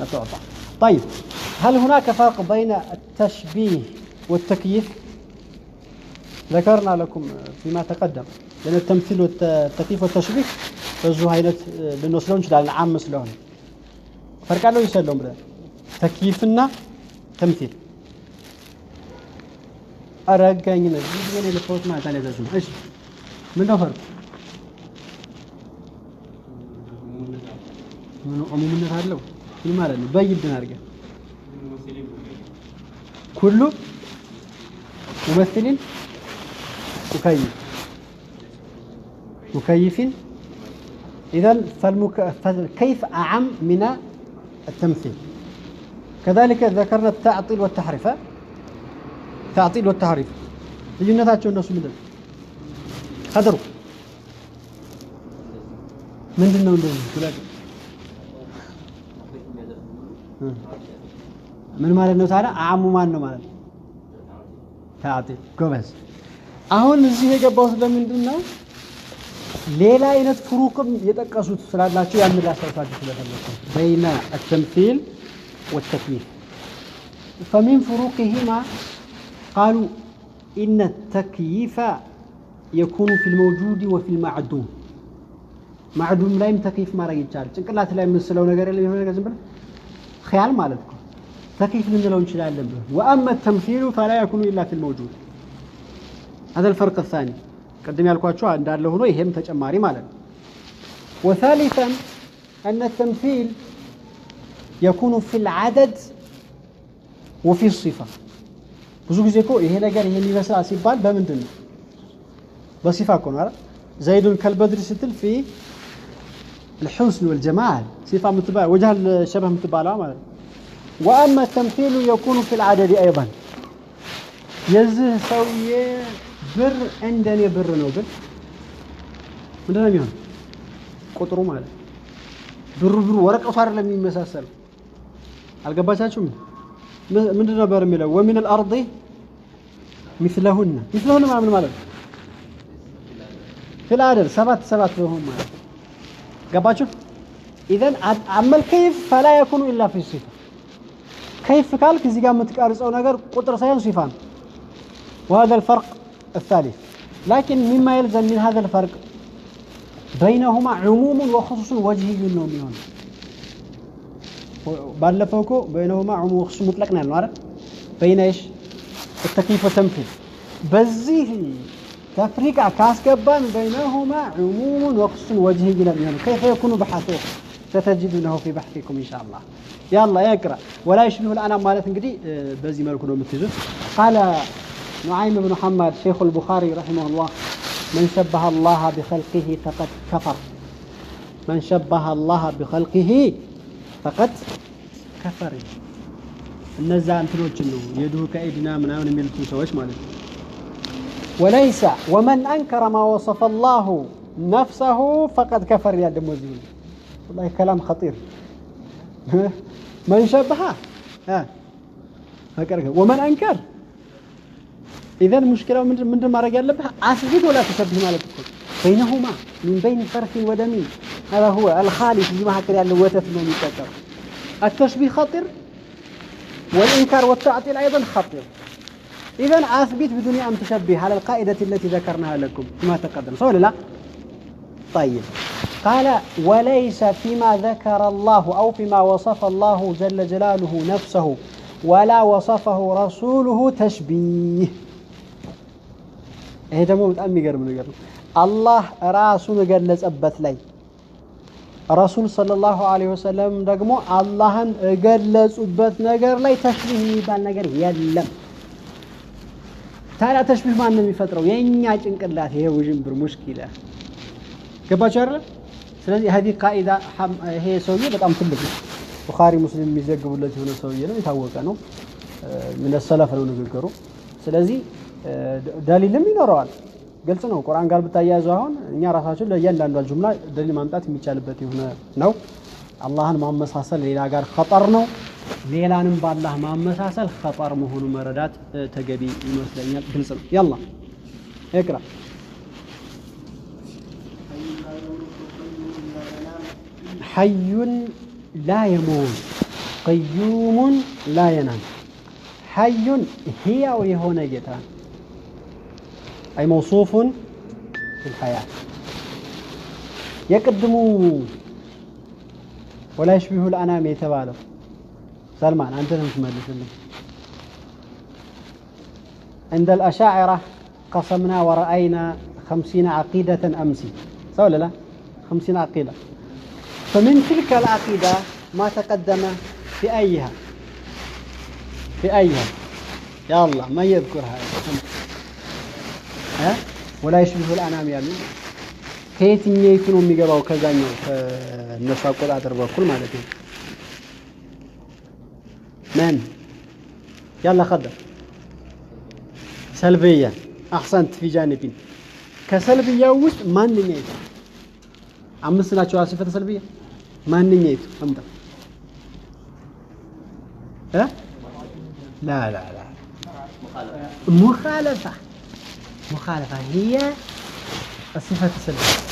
አጣጣ طيب هل هناك فرق بين التشبيه والتكييف ذكرنا لكم فيما تقدم لأن التمثيل والتكييف والتشبيه فزو هايلت لنوصلون شدال عام مثلهم فرق له يسلم بلا تكييفنا تمثيل أرجعني نجيب من الفوت ما تاني لازم إيش من فرق من عموما هذا لو في ماله بيد نرجع كله ممثلين مكيف إذن فالكيف أعم من التمثيل كذلك ذكرنا التعطيل والتحريف تعطيل والتحريف لجنتاتهم الناس مدن خدروا من دلنا من دلنا من مال الناس تعالى أعم مال مال تعطيل قبس አሁን እዚህ የገባው ስለምንድነው ሌላ አይነት ፍሩቅም የጠቀሱት ስላላቸው ያን ላስታውሳችሁ ስለፈለኩ بين التمثيل والتكييف فمن فروقهما قالوا إن التكييف يكون في الموجود وفي المعدوم معدوم لا تكييف ما راح يتشال ጭንቅላት ላይ የምንስለው ነገር የለም የሆነ ነገር ዝም ብለ خيال ማለት ነው تكييف ልንለው እንችላለን واما التمثيل فلا يكون الا في الموجود هذا الفرق الثاني قدم ያልኳችሁ እንዳለ ሆኖ ይሄም ተጨማሪ ማለት ነው وثالثا ان التمثيل يكون في العدد وفي الصفه ብዙ ጊዜ እኮ ይሄ ነገር ይሄን ይመስላል ሲባል በምንድን ነው በሲፋ እኮ ነው አይደል زيد كالبدر ስትል في الحسن والجمال صفه متبع وجه الشبه متبعها ማለት واما التمثيل يكون في العدد ايضا የዚህ ሰውዬ ብር እንደኔ ብር ነው ግን ምንድነው የሚሆነው ቁጥሩ ማለት ብሩ ወረቀቱ አይደለም የሚመሳሰለው አልገባቻችሁም ምንድነው ነበር የሚለው ومن الارض مثلهن ማለት في العدد سبات بهم ማለት ገባችሁ اذا عمل كيف فلا يكون الا في الصفه كيف قالك እዚህ ጋር የምትቀርጸው ነገር ቁጥር ሳይሆን صفه ነው وهذا الفرق الثالث لكن مما يلزم من هذا الفرق بينهما عموم وخصوص وجهي ነው የሚሆነው ባለፈው እኮ بينهما عموم وخصوص مطلق ነው አይደል بين ايش التكييف والتمثيل በዚህ تفريق كاسكبان بينهما عموم وخصوص وجهي ነው የሚሆነው كيف يكون بحثه ستجدونه في بحثكم ان شاء الله يلا اقرا ولا يشبه الانام ማለት እንግዲህ በዚህ መልኩ ነው የምትይዙት قال نعيم بن محمد شيخ البخاري رحمه الله من شبه الله بخلقه فقد كفر من شبه الله بخلقه فقد كفر እነዛ እንትኖች ነው የዱሁ ከኢድና ምናምን የሚሉት ሰዎች ማለት ነው وليس ومن انكر ما وصف الله نفسه فقد كفر يا دموزي والله كلام خطير من شبه فكر ومن انكر اذا المشكله من ما رجع له اثبت ولا تشبه ማለት እኮ بينهما من بين فرث ودم هذا هو الخالف اللي ما حكر ያለው ወተት ነው የሚጠቀም التشبيه خطير والانكار والتعطيل ايضا خطير اذا اثبت بدون ان تشبه على القاعده التي ذكرناها لكم كما تقدم صح ولا لا طيب قال وليس فيما ذكر الله او فيما وصف الله جل جلاله نفسه ولا وصفه رسوله تشبيه ይሄ ደግሞ በጣም የሚገርም ነገር ነው አላህ ራሱን ገለጸበት ላይ ረሱል ሰለላሁ ዐለይሂ ወሰለም ደግሞ አላህን ገለጹበት ነገር ላይ ተሽቢህ የሚባል ነገር የለም ታዲያ ተሽቢህ ማን ነው የሚፈጥረው የኛ ጭንቅላት ይሄ ውዥንብር ሙሽኪላ ገባችሁ አይደል ስለዚህ هذه قاعده ይሄ ሰውዬ በጣም ትልቅ ነው ቡኻሪ ሙስሊም የሚዘግቡለት የሆነ ሰውዬ ነው የታወቀ ነው ምን ሰለፍ ነው ንግግሩ ስለዚህ دليلም ይኖረዋል ግልጽ ነው ቁርአን ጋር ብታያዙ አሁን እኛ ራሳችን ለእያንዳንዱ ጁምላ ደሊል ማምጣት የሚቻልበት የሆነ ነው አላህን ማመሳሰል ሌላ ጋር خطر ነው ሌላንም በአላህ ማመሳሰል خطر መሆኑ መረዳት ተገቢ ይመስለኛል ግልጽ ነው يلا اقرا حي لا يموت قيوم لا ينام حي هي ويهونه ጌታ أي موصوف في الحياة يقدم ولا يشبه الأنام يتبالغ سلمان أنت تملس لنا عند الأشاعرة قسمنا ورأينا 50 عقيدة أمسي سوى لا 50 عقيدة فمن تلك العقيدة ما تقدم في أيها يا الله ما يذكرها ولا يشبه الانام يعني ከየትኛው ነው የሚገባው ከዛኛው ከነሱ አቆጣጠር በኩል ማለት ነው من يلا خضر سلبيه احسنت في جانب ከሰልብያው ውስጥ ማንኛው አምስት ናቸው አስፈተ ሰልብያ ማንኛው አምጣ لا مخالفه هي الصفة السلبية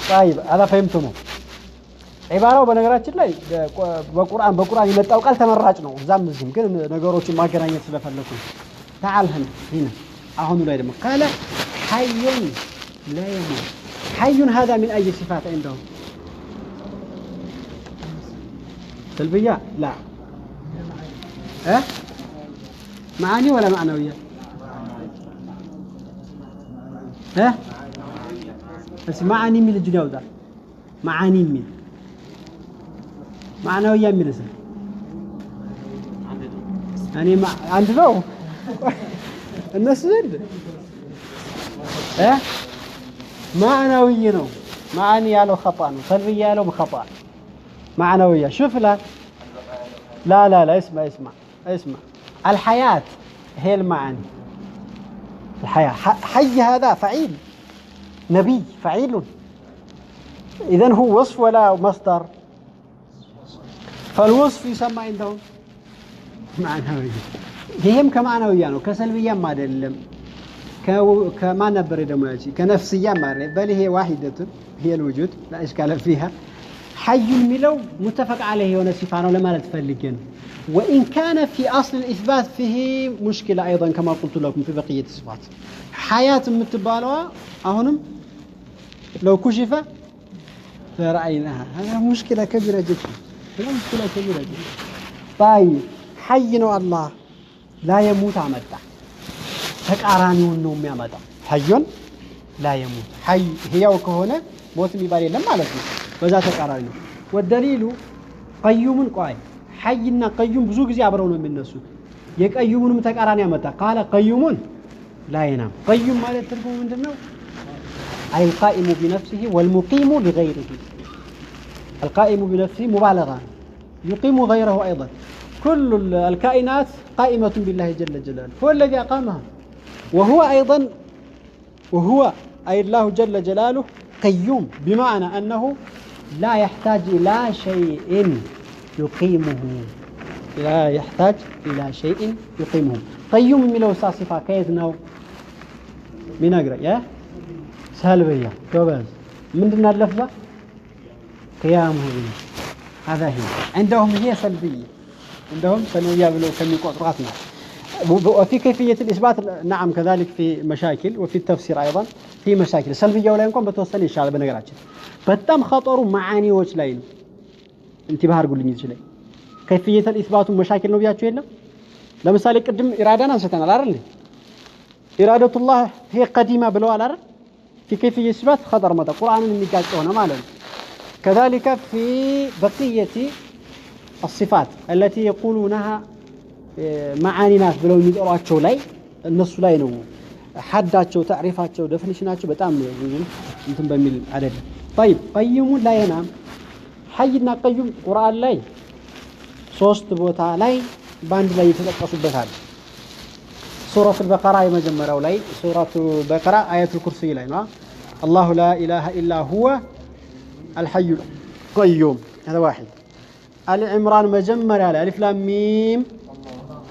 طيب هذا فهمتمو عبارة በነገራችን ላይ በቁርአን የመጣው ቃል ተመራጭ ነው እዛም እዚህም ግን ነገሮችን ማገናኘት ስለፈለኩ تعال هنا አሁን ላይ ደግሞ قال حي لا يموت حي هذا من أي صفات عندهم سلبية لا معاني ولا معنوية بس معاني من الجناو ده معاني من معنوية من اسم يعني عند له الناس زد معنوية نو معاني له خطأ سلبية له بخطأ معنوية شوف لا اسمع الحياة هي المعاني الحياة حي هذا فعيل نبي فعيل إذن هو وصف ولا مصدر فالوصف يسمى عندهم معنوية هيهم كمعنوية كسلبية ما دلم كما نبر دموعتي كنفسية ما بل هي واحدة هي الوجود لا إشكال فيها حي الملو متفق عليه ونسفانه لما لا تفلقين وإن كان في أصل الإثبات فيه مشكلة أيضا كما قلت لكم في بقية الصفات حياة متبالوة أهنم لو كشف فرأيناها هذا مشكلة كبيرة جدا مشكلة كبيرة جدا طيب حينا الله لا يموت عمدا تقاراني النوم يمدا حي لا يموت حي هي وكهونه موت ميبالي لما عليه بذا تقاراني والدليل قيوم قائم حينا قيوم ብዙ ጊዜ አብረው ነው የሚነሱት የቀዩሙንም ተቃራኒ ያመጣ قال قيوم لا ينام قيوم ማለት ትርጉሙ ምንድነው أي القائم بنفسه والمقيم لغيره القائم بنفسه مبالغة يقيم غيره أيضا كل الكائنات قائمة بالله جل جلاله هو الذي أقامها وهو أي الله جل جلاله قيوم بمعنى أنه لا يحتاج إلى شيء يقيمه قيوم من لو صفة كيدنا من أقرأ يا سالبية توباز من دون اللفظة قيامه به هذا هي عندهم هي سلبية عندهم سلبية بلو كم يقطراتنا وفي كيفية الإثبات نعم كذلك في مشاكل وفي التفسير أيضا في مشاكل سلبية ولا يمكن بتوصل إن شاء الله بنقرأ بتم خطر معاني وجلين انتباه أقول لي جلين كيفية الإثبات ومشاكل نبيات شو لمثال قدم إرادة نفسنا لا رلي إرادة الله هي قديمة بلو على في كيفية إثبات خطر مدى القرآن من نقاطه مالا كذلك في بقية الصفات التي يقولونها معاني ناس بلو يدعواتشو لي النص لا ينو حداتشو تعريفاتشو دفنشناتشو بتام انتم بميل عدد طيب قيوم لا ينام حينا قيوم قرآن لاي صوست بوتا لاي باند لاي يتلقصوا بثال سورة البقرة مجمرة لاي سورة البقرة آية الكرسي لاي الله لا إله إلا هو الحي القيوم هذا واحد آل عمران مجمرة ألف لام ميم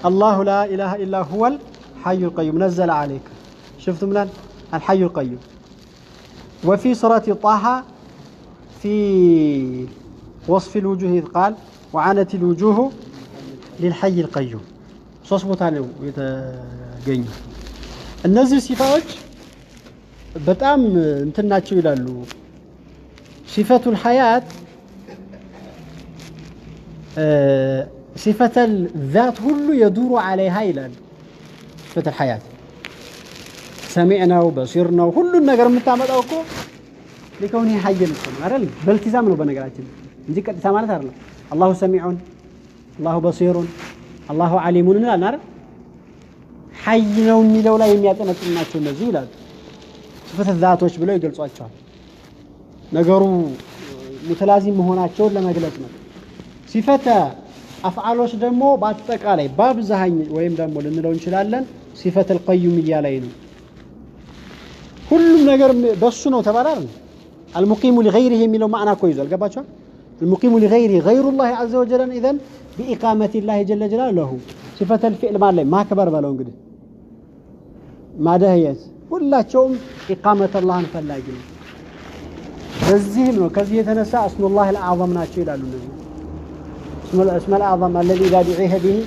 الله لا إله إلا هو الحي القيوم نزل عليك شفتم الآن الحي القيوم وفي سورة طه في وصف الوجوه قال وعنت الوجوه للحي القيوم صوصبوتان يتغني النزل صفات በጣም እንትናቸው ይላሉ صفة الحياة صفة الذات كله يدور عليها ይላል صفة الحياة سمعنا وبصرنا كل ነገር የምታመጣው እኮ لكونه حي ነው አይደል በልቲዛም ነው በነገራችን እንጂ ቀጥታ ማለት አይደለም الله سميع الله بصير الله عليم እንላለን አይደል حي ነው የሚለው ላይ የሚያጠነጥናቸው እነዚህ ይላል صفة الذاتዎች ብለው ይገልጿቸዋል ነገሩ ሙተላዚም መሆናቸውን ለመግለጽ ነው صفة አፍዓሎች ደግሞ በአጠቃላይ በአብዛኝ ወይም ደግሞ ልንለው እንችላለን صفة القيومية ላይ ነው ሁሉም ነገር በሱ ነው ተባላል المقيم لغيره የሚለው ማዕና እኮ ይዟል ገባችሁ المقيم لغيره غير الله عز وجل اذا بإقامة الله جل جلاله صفة الفعل ማለት ላይ ማክበር ባለው እንግዲህ ማደህየት ሁላቸውም إقامة الله ፈላጊ ነው በዚህም ነው ከዚህ የተነሳ እስሙላህ الأعظم ናቸው ይላሉ እነዚህ اسم الأعظم الذي إذا دعي به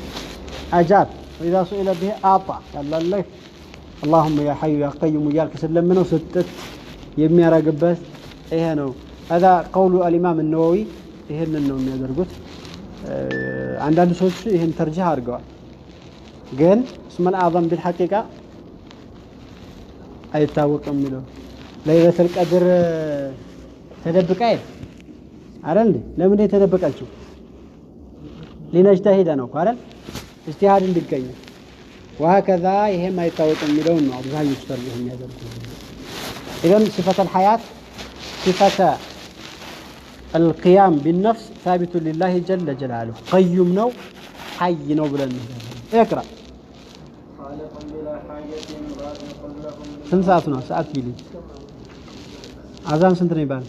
أجاب وإذا سئل به أعطى قال الله اللهم يا حي يا قيوم يالك سلمنا وستت يمي راقبت إيه نو هذا قول الإمام النووي إيه النوم يدرقوت عندنا سوتش إيه ترجح أرجع قال اسم الأعظم بالحقيقة أي تاوك أميلو ليلة القدر تدبك عيد عرفني لما دي تدبك أشوف لنجتهد أنا وقال اجتهاد بالكيم وهكذا يهم ما يتوقع ملون أبغى يشتر لهم هذا إذن صفة الحياة صفة القيام بالنفس ثابت لله جل جلاله قيم نو حي نو بلن اقرأ خالقا بلا حاجة رازق لهم سنت ساعتنا ساعت بيلي أذان سنتني بان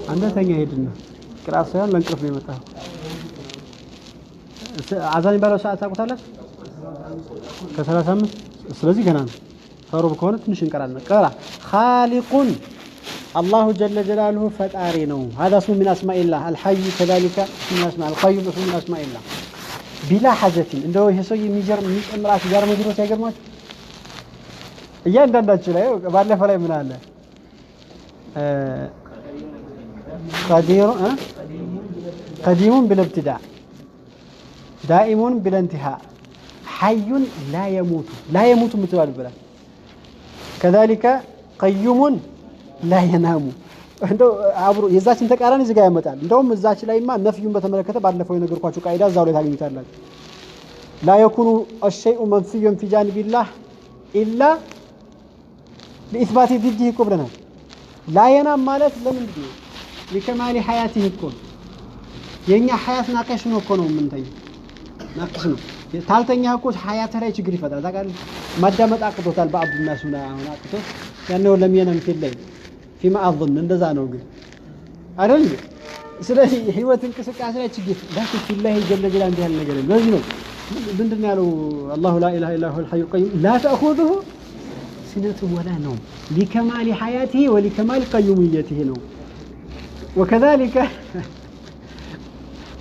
عندنا ثانية هيدنا كراسيان لنكرف بيمتها أذان يبالو ساعة تاقوتالك كثلاثة سلازي كنان فاروب كونت نشين كرالنا قرأ خالق الله جل جلاله فتارينه هذا اسم من أسماء الله الحي كذلك اسم من أسماء القيوم اسم من أسماء الله بلا حاجة عنده يسوي ميجر ميج امرأة جار مجروس يقر موت إيان دانداتش لا بعد لا فلا من هذا قدير قديم بلا ابتداء دائم بلا انتهاء حي لا يموت متوال بلا كذلك قيوم لا ينام እንደው አብሮ የዛችን ተቃራኒ እዚህ ጋር ያመጣል እንደውም እዛች ላይማ ነፍዩን በተመለከተ ባለፈው የነገርኳችሁ ቃይዳ እዛው ላይ ታገኙታላችሁ لا يكون الشيء منفيا في جانب الله الا باثبات ضده قبلنا لا ينام ማለት ለምን ነው لكمال حياته يكون የኛ حياه ናቀሽ ነው እኮ ነው ምንተኝ ናቀሽ ነው ታልተኛ እኮ حياته ላይ ችግር ይፈጥራል ታውቃለህ ማዳመጥ አቅቶታል በአብዱ ናሱና አሁን አቅቶ ያነው ለሚየነም ፊልላይ فيما أظن إن ذا نوجي أرني سلسي حيوة انكسكاس لا تجي لكن في الله جل جلاله بها النجار لازم بندنا له الله لا إله إلا هو الحي القيوم لا تأخذه سنة ولا نوم لكمال حياته ولكمال قيوميته نوم وكذلك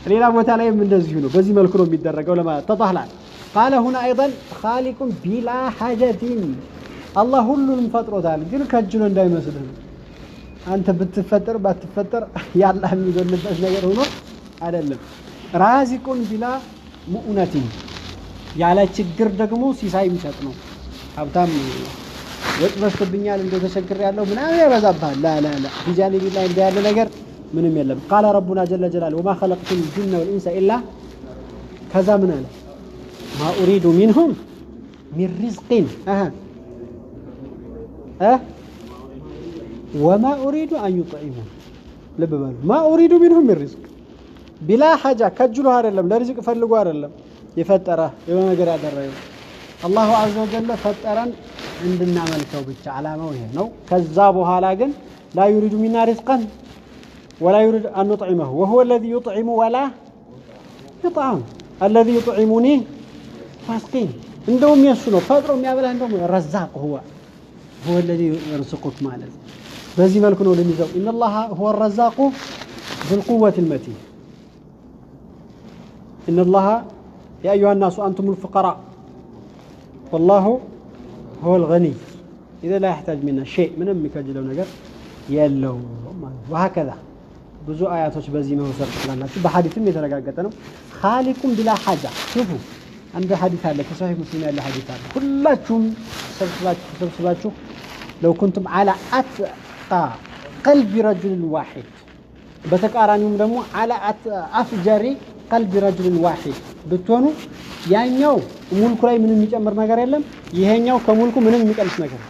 ليلا وتعالى من نزيونه بزي مالكرم بالدرجة ولا ما تطهلا قال هنا أيضا خالق بلا حاجة الله هل من فترة ذلك جل كجلون دائما سدنا أنت بتفتر يا الله ميقول نبأس نجر هنا أدلل رازق بلا مؤنة يعلى تشجر دقمو سيساي مشاتنو أبتام وتبص بالدنيا اللي تشكر يا الله من أنا بزبها لا في جانب الله إن هذا نجر من يلب قال ربنا جل جلاله وما خلقت الجن والإنس إلا كذا من أنا ما أريد منهم من رزق وما أريد أن يطعمون لببال ما أريد منهم من رزق بلا حاجة كجلوا هارلم لا رزق فلقوا هارلم يفتره يوم قرأ دريه الله عز وجل فترا عندنا ملكه بيتش علامة وهي نو كذابها لكن لا يريد منا رزقا ولا يريد أن نطعمه وهو الذي يطعم ولا يطعم الذي يطعمني فاسقين عندهم يسنو فترهم يابل عندهم الرزاق هو الذي يرزقك مالا بزي مالكن ولنزو إن الله هو الرزاق ذو القوة المتين إن الله يا أيها الناس أنتم الفقراء والله هو الغني إذا لا يحتاج منا شيء من أمك أجلو نقر يلو وهكذا بزو آياتوش بزي ما هو سرق لنا شو بحديثهم يترقاقتنا خالق بلا حاجة شوفوا عند حديث هذا كصحيح مسلم هذا حديث هذا كلكم سبسباتشو لو كنتم على أتقى قلب رجل واحد بتقارنهم دمو على أفجر قلب رجل واحد بتونو ያኛው ሙልኩ ላይ ምንም የሚጨምር ነገር የለም ይሄኛው ከሙልኩ ምንም የሚቀንስ ነገር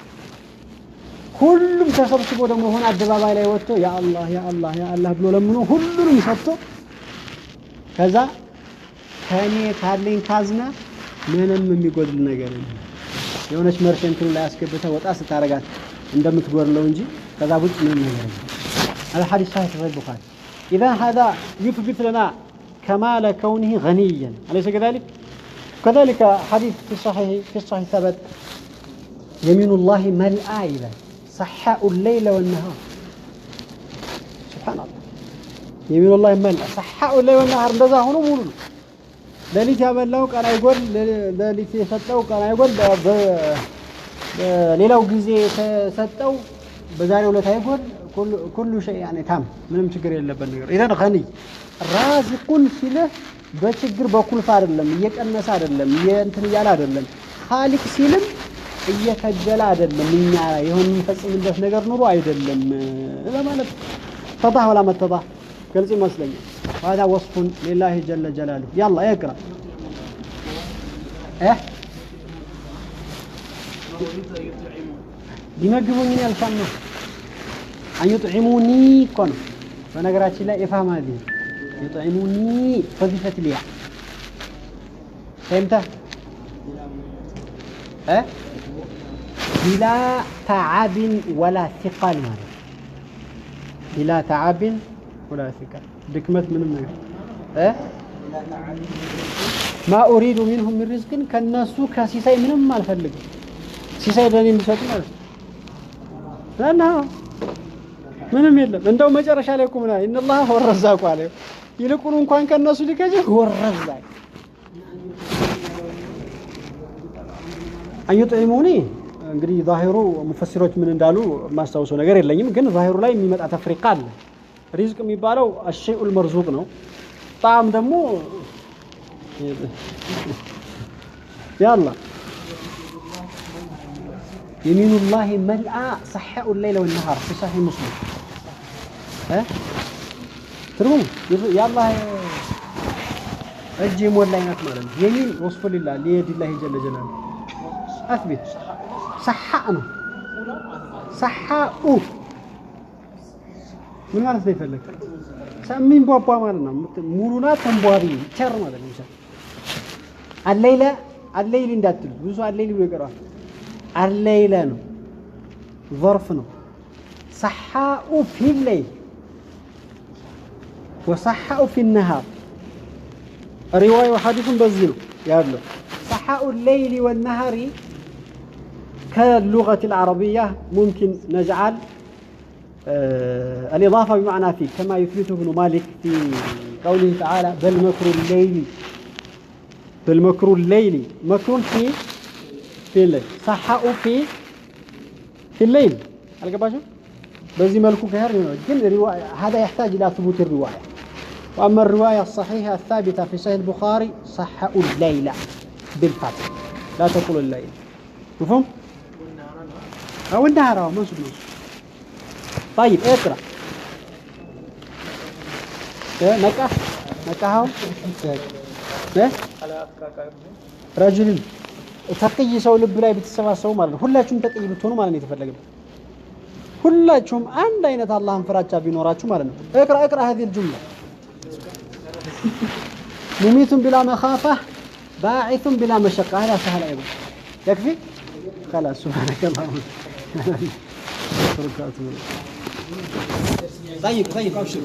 ሁሉም ተሰብስቦ ደግሞ ሆነ አደባባይ ላይ ወጥቶ ያ አላህ ብሎ ለምኖ ሁሉንም ሰጥቶ ከዛ ከኔ ካለኝ ካዝና ምንም የሚጎድል ነገር የለም የሆነች መርሸንት ላይ አስገብተ ወጣ ስታረጋት እንደምትጎርለው እንጂ ከዛ ውጭ ምንም ነገር የለም الحديث صحيح في البخاري اذا هذا يثبت لنا كمال كونه غنيا أليس كذلك حديث في الصحيح ثبت يمين الله ملأى سحاء الليل والنهار سبحان الله يمين الله يملأ سحاء الليل والنهار እንደዛ ሆኖ ሙሉ ነው ሌሊት ያበላው ቀን አይጎል ሌሊት የሰጠው ቀን አይጎል በሌላው ጊዜ ተሰጠው በዛሬው ዕለት አይጎል كل شيء يعني تام ምንም ችግር የለበት ነገር ኢዘን ገኒ ራዚቁን ሲለ በችግር በኩልፍ አይደለም እየቀነሰ አይደለም እንትን ያለ አይደለም ኻሊቅ ሲልም እየከጀለ አይደለም እኛ ይሁን ፈጽምለት ነገር ኑሮ አይደለም ለማለት ተضح ولا ما تضح ግልጽ ይመስለኛል هذا وصف لله جل جلاله يلا اقرا يمجبوني الفم أن يطعموني كون فنقرأت لا إفهم هذه يطعموني وظيفة الياء فهمت؟ بلا تعب ولا ثقل بلا تعب ولا ثقل دكمت من النجاح ما أريد منهم من رزق كالناس كسيساي منهم ما الفلق سيساي بني مسوتي مالك لأنها ምንም የለም እንደው መጨረሻ ላይ እኮ ምን አለ ኢነላህ هو الرزاق አለ ይልቁን እንኳን ከነሱ ሊከጅ هو الرزاق አዩጥዒሙኒ እንግዲህ ዛሂሩ ሙፈሲሮች ምን እንዳሉ ማስተዋወሱ ነገር የለኝም ግን ዛሂሩ ላይ የሚመጣ ተፍሪቃ አለ ሪዝቅ የሚባለው الشيء المرزوق ነው ጣም ደግሞ يلا يمين الله ملأ صحاء الليل والنهار في صحيح مسلم ترون يا الله اجي مولاينات ማለት ነው يمين وصف لله ليد الله جل جلاله اثبت صحاء ነው صحاء ምን ማለት ነው ይፈልግ ሰሚን ቧቧ ማለት ነው ሙሉና ተንቧሪ ቸር ማለት ነው الليل እንዳትሉ ብዙ الليل ብሎ ይቀራል الليل ነው ظرف ነው صحاء في الليل وصحاء في النهار رواية وحديث بزينه يالله صحاء الليل والنهار كاللغة العربية ممكن نجعل الإضافة بمعنى فيه كما يثبته ابن مالك في قوله تعالى بل مكر الليل مكر في الليل صحاء في الليل القباشو بزي ملكو كهر جن رواية هذا يحتاج إلى ثبوت الرواية وأما الرواية الصحيحة الثابتة في صحيح البخاري صحاء الليل بالفتح لا تقول الليل مفهوم؟ أو النهار منصب طيب اقرأ نكاهو رجل تقي سو لب ላይ بتسبسبوا ማለት ነው ሁላችሁም ተቀይ ብትሆኑ ማለት ነው የተፈለገው ሁላችሁም አንድ አይነት አላህን ፍራቻ ቢኖራችሁ ማለት ነው اقرأ هذه الجملة مميت بلا مخافة باعث بلا مشقة هذا سهل أيضا يكفي خلاص سبحانك اللهم طيب أبشر